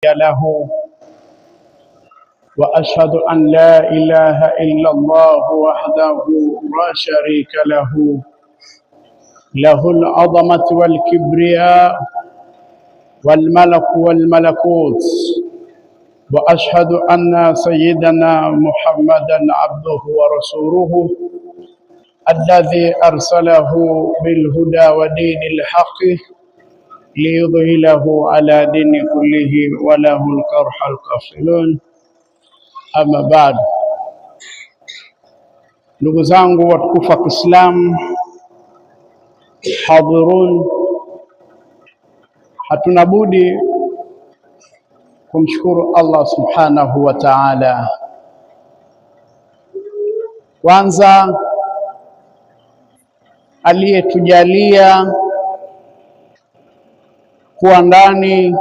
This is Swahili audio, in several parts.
له وأشهد أن لا إله إلا الله وحده لا شريك له له العظمة والكبرياء والملك والملكوت وأشهد أن سيدنا محمدا عبده ورسوله الذي أرسله بالهدى ودين الحق ليظهره على دين كله وله الكرح الكافرون. Ama baad, ndugu zangu watukufu wa Kiislamu, hadhirun, hatuna budi kumshukuru Allah subhanahu wa ta'ala. Kwanza aliyetujalia kuwa ndani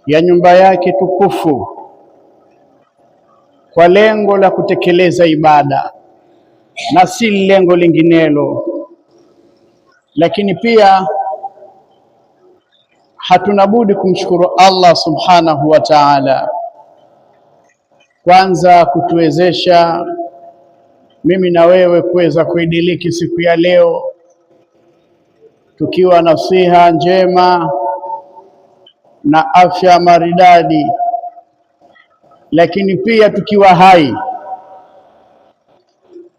ya nyumba yake tukufu kwa lengo la kutekeleza ibada na si lengo linginelo, lakini pia hatuna budi kumshukuru Allah subhanahu wa ta'ala, kwanza kutuwezesha mimi na wewe kuweza kuidiliki siku ya leo tukiwa na siha njema na afya maridadi, lakini pia tukiwa hai.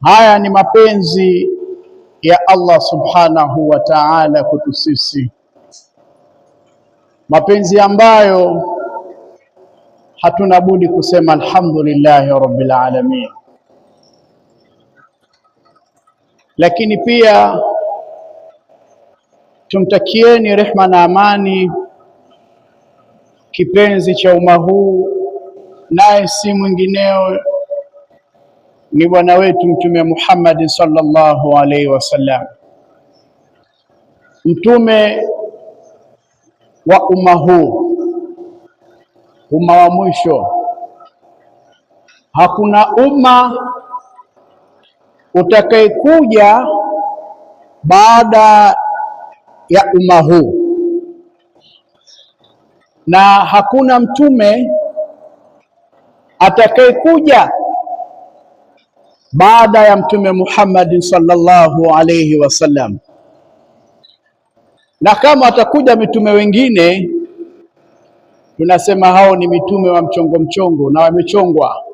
Haya ni mapenzi ya Allah subhanahu wa ta'ala kwetu sisi, mapenzi ambayo hatuna budi kusema alhamdulillahi rabbil alamin. Lakini pia tumtakieni rehma na amani kipenzi cha umma huu, naye si mwingineo ni bwana wetu Mtume Muhammad sallallahu alaihi wasallam, mtume wa umma huu, umma wa mwisho. Hakuna umma utakayekuja baada ya umma huu, na hakuna mtume atakayekuja baada ya Mtume Muhammad sallallahu alayhi wasallam. Na kama atakuja mitume wengine, tunasema hao ni mitume wa mchongo na wamechongwa.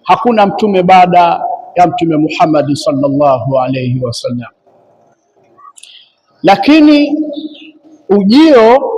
Hakuna mtume baada ya Mtume Muhammad sallallahu alayhi wasallam. Lakini ujio